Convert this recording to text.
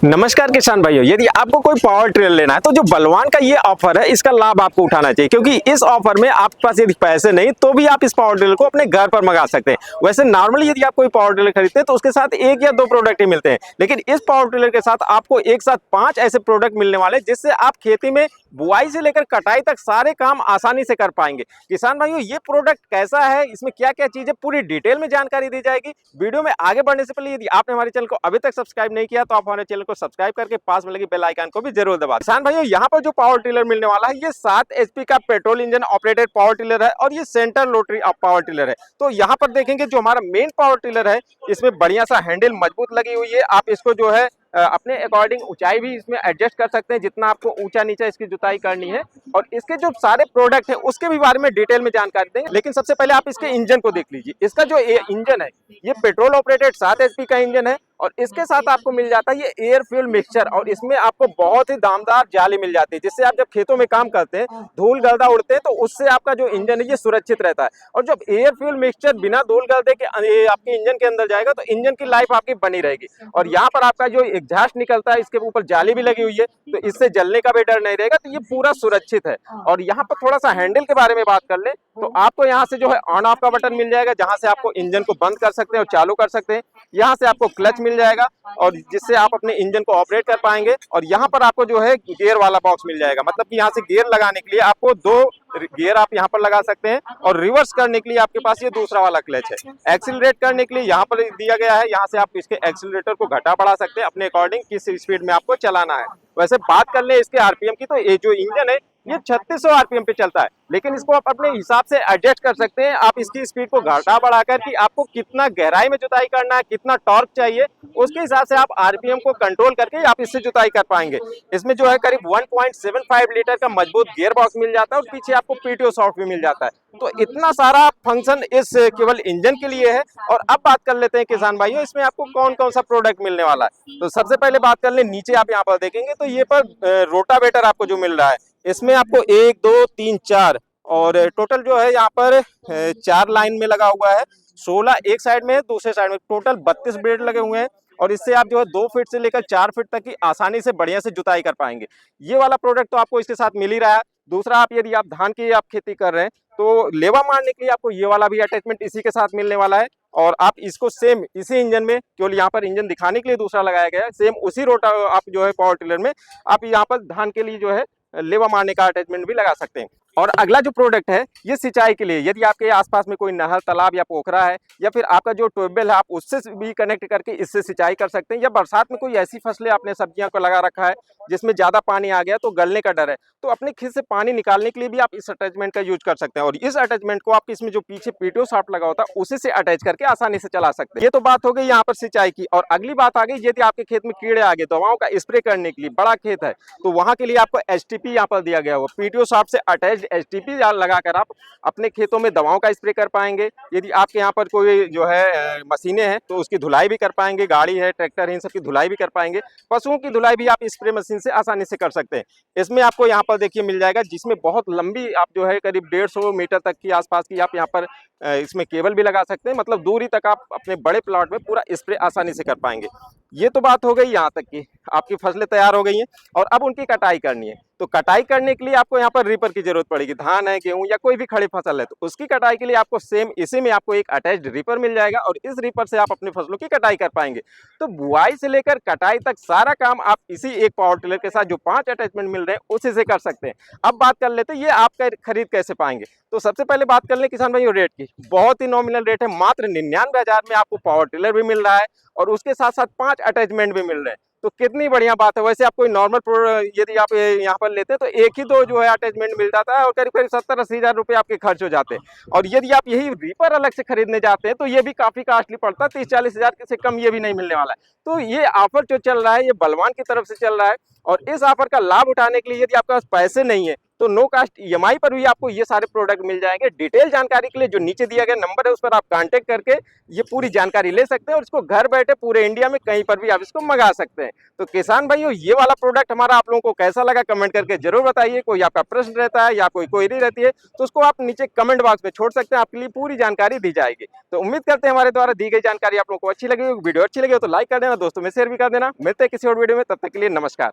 नमस्कार किसान भाइयों, यदि आपको कोई पावर ट्रेलर लेना है तो जो बलवान का ये ऑफर है इसका लाभ आपको उठाना चाहिए, क्योंकि इस ऑफर में आपके पास यदि पैसे नहीं तो भी आप इस पावर ट्रेलर को अपने घर पर मंगा सकते हैं। वैसे नॉर्मली यदि आप कोई पावर ट्रेलर खरीदते हैं तो उसके साथ एक या दो प्रोडक्ट ही मिलते हैं, लेकिन इस पावर ट्रेलर के साथ आपको एक साथ 5 ऐसे प्रोडक्ट मिलने वाले जिससे आप खेती में बुआई से लेकर कटाई तक सारे काम आसानी से कर पाएंगे। किसान भाइयों, ये प्रोडक्ट कैसा है, इसमें क्या क्या चीजें, पूरी डिटेल में जानकारी दी जाएगी। वीडियो में आगे बढ़ने से पहले यदि आपने हमारे चैनल को अभी तक सब्सक्राइब नहीं किया तो आप हमारे चैनल को सब्सक्राइब करके पास में लगी बेल आइकन को भी जरूर दबा। किसान भाइयों, यहाँ पर जो पावर टिलर मिलने वाला है ये 7 HP का petrol engine operated power tiller है और ये सेंटर रोटरी पावर टिलर है। तो यहाँ पर देखेंगे जो हमारा मेन पावर टिलर है इसमें बढ़िया सा हैंडल मजबूत लगी हुई है। आप इसको जो है अपने अकॉर्डिंग ऊंचाई भी इसमें एडजस्ट कर सकते हैं, जितना आपको ऊंचा नीचा इसकी जुताई करनी है। और इसके जो सारे प्रोडक्ट है उसके भी बारे में डिटेल में जानकारी देंगे, लेकिन सबसे पहले आप इसके इंजन को देख लीजिए। इसका जो इंजन है ये पेट्रोल ऑपरेटेड 7 HP का इंजन है और इसके साथ आपको मिल जाता है ये एयर फ्यूल मिक्सचर, और इसमें आपको बहुत ही दामदार जाली मिल जाती है, जिससे आप जब खेतों में काम करते हैं धूल गर्दा उड़ते हैं तो उससे आपका जो इंजन है ये सुरक्षित रहता है। और जब एयर फ्यूल मिक्सचर बिना धूल गर्दे के आपके इंजन के अंदर जाएगा तो इंजन की लाइफ आपकी बनी रहेगी। और यहाँ पर आपका जो एग्जॉस्ट निकलता है इसके ऊपर जाली भी लगी हुई है, तो इससे जलने का भी डर नहीं रहेगा, तो ये पूरा सुरक्षित है। और यहाँ पर थोड़ा सा हैंडल के बारे में बात कर ले तो आपको यहाँ से जो है ऑन ऑफ का बटन मिल जाएगा, जहाँ से आपको इंजन को बंद कर सकते हैं और चालू कर सकते हैं। यहाँ से आपको क्लच मिल जाएगा और जिससे आप अपने इंजन को ऑपरेट कर पाएंगे। और यहाँ पर आपको जो है गियर वाला बॉक्स मिल जाएगा, मतलब कि यहाँ से गियर लगाने के लिए आपको 2 गियर आप यहाँ पर लगा सकते हैं, और रिवर्स करने के लिए आपके पास ये दूसरा वाला क्लच है। एक्सीलरेट करने के लिए यहाँ पर दिया गया है, यहाँ से आप इसके एक्सीलरेटर को घटा बढ़ा सकते हैं अपने अकॉर्डिंग किस स्पीड में आपको चलाना है। वैसे बात कर ले इसके आरपीएम की तो ये जो इंजन है ये 3600 आरपीएम पे चलता है, लेकिन इसको आप अपने हिसाब से एडजस्ट कर सकते हैं। आप इसकी स्पीड को घटा बढ़ाकर कि आपको कितना गहराई में जुताई करना है, कितना टॉर्क चाहिए, उसके हिसाब से आप आरपीएम को कंट्रोल करके आप इससे जुताई कर पाएंगे। इसमें जो है करीब 1.75 लीटर का मजबूत गियर बॉक्स मिल जाता है और पीछे आपको पीटीओ सॉफ्ट भी मिल जाता है। तो इतना सारा फंक्शन इस केवल इंजन के लिए है। और अब बात कर लेते हैं किसान भाइयों, इसमें आपको कौन कौन सा प्रोडक्ट मिलने वाला है। तो सबसे पहले बात कर ले, नीचे आप यहाँ पर देखेंगे तो ये पर रोटावेटर आपको जो मिल रहा है इसमें आपको 1 2 3 4 और टोटल जो है यहाँ पर 4 लाइन में लगा हुआ है। 16 एक साइड में है, दूसरे साइड में टोटल 32 ब्लेड लगे हुए हैं। और इससे आप जो है 2 फीट से लेकर 4 फीट तक की आसानी से बढ़िया से जुताई कर पाएंगे। ये वाला प्रोडक्ट तो आपको इसके साथ मिल ही रहा है। दूसरा, आप यदि आप धान की आप खेती कर रहे हैं तो लेवा मारने के लिए आपको ये वाला भी अटैचमेंट इसी के साथ मिलने वाला है। और आप इसको सेम इसी इंजन में, केवल यहाँ पर इंजन दिखाने के लिए दूसरा लगाया गया है, सेम उसी रोटा आप जो है पावर टिलर में आप यहाँ पर धान के लिए जो है लेवा मारने का अटैचमेंट भी लगा सकते हैं। और अगला जो प्रोडक्ट है ये सिंचाई के लिए, यदि आपके आसपास में कोई नहर, तालाब या पोखरा है या फिर आपका जो ट्यूबवेल है आप उससे भी कनेक्ट करके इससे सिंचाई कर सकते हैं। या बरसात में कोई ऐसी फसलें आपने सब्जियां को लगा रखा है जिसमें ज्यादा पानी आ गया तो गलने का डर है, तो अपने खेत से पानी निकालने के लिए भी आप इस अटैचमेंट का यूज कर सकते हैं। और इस अटैचमेंट को आप इसमें जो पीछे पीटीओ शाफ्ट लगा होता है उसी से अटैच करके आसानी से चला सकते हैं। ये तो बात हो गई यहाँ पर सिंचाई की। और अगली बात आ गई, यदि आपके खेत में कीड़े आ गए, दवाओं का स्प्रे करने के लिए बड़ा खेत है तो वहां के लिए आपको एचटीपी यहाँ पर दिया गया हुआ, पीटीओ शाफ्ट से अटैच एचटीपी लगाकर आप अपने खेतों में दवाओं का स्प्रे कर पाएंगे। यदि आपके यहाँ पर कोई जो है मशीनें हैं तो उसकी धुलाई भी कर पाएंगे, गाड़ी है, ट्रैक्टर है, इन सब की धुलाई भी कर पाएंगे। पशुओं की धुलाई भी आप स्प्रे मशीन से आसानी से कर सकते हैं। इसमें आपको यहाँ पर देखिए मिल जाएगा, जिसमें बहुत लंबी आप जो है करीब 150 मीटर तक की आसपास की आप यहाँ पर इसमें केबल भी लगा सकते हैं, मतलब दूरी तक आप अपने बड़े प्लॉट में पूरा स्प्रे आसानी से कर पाएंगे। ये तो बात हो गई यहाँ तक की आपकी फसलें तैयार हो गई हैं और अब उनकी कटाई करनी है। तो कटाई करने के लिए आपको यहाँ पर रीपर की जरूरत पड़ेगी। धान है, गेहूं या कोई भी खड़ी फसल है तो उसकी कटाई के लिए आपको सेम इसी में आपको एक अटैच्ड रीपर मिल जाएगा और इस रीपर से आप अपनी फसलों की कटाई कर पाएंगे। तो बुआई से लेकर कटाई तक सारा काम आप इसी एक पावर टिलर के साथ जो 5 अटैचमेंट मिल रहे हैं उसी से कर सकते हैं। अब बात कर लेते हैं ये आप खरीद कैसे पाएंगे। तो सबसे पहले बात कर लें किसान भाइयों रेट की। बहुत ही नॉमिनल रेट है, मात्र 99,000 में आपको पावर टिलर भी मिल रहा है और उसके साथ साथ 5 अटैचमेंट भी मिल रहे हैं। तो कितनी बढ़िया बात है। वैसे आप कोई नॉर्मल यदि आप यहाँ पर लेते हैं तो एक ही 2 जो है अटैचमेंट मिल जाता है और करीब करीब 70-80 हज़ार रुपये आपके खर्च हो जाते हैं। और यदि आप यही रीपर अलग से खरीदने जाते हैं तो ये भी काफी कॉस्टली पड़ता है, 30-40 हज़ार से कम ये भी नहीं मिलने वाला है। तो ये ऑफर जो चल रहा है ये बलवान की तरफ से चल रहा है और इस ऑफर का लाभ उठाने के लिए यदि आपके पास पैसे नहीं है तो नो कास्ट ईएमआई पर भी आपको ये सारे प्रोडक्ट मिल जाएंगे। डिटेल जानकारी के लिए जो नीचे दिया गया नंबर है उस पर आप कांटेक्ट करके ये पूरी जानकारी ले सकते हैं और इसको घर बैठे पूरे इंडिया में कहीं पर भी आप इसको मंगा सकते हैं। तो किसान भाइयों, ये वाला प्रोडक्ट हमारा आप लोगों को कैसा लगा कमेंट करके जरूर बताइए। कोई आपका प्रश्न रहता है या कोई क्वेरी रहती है तो उसको आप नीचे कमेंट बॉक्स में छोड़ सकते हैं, आपके लिए पूरी जानकारी दी जाएगी। तो उम्मीद करते हैं हमारे द्वारा दी गई जानकारी आप लोगों को अच्छी लगी होगी। वीडियो अच्छी लगी हो तो लाइक कर देना, दोस्तों में शेयर भी कर देना। मिलते हैं किसी और वीडियो में, तब तक के लिए नमस्कार।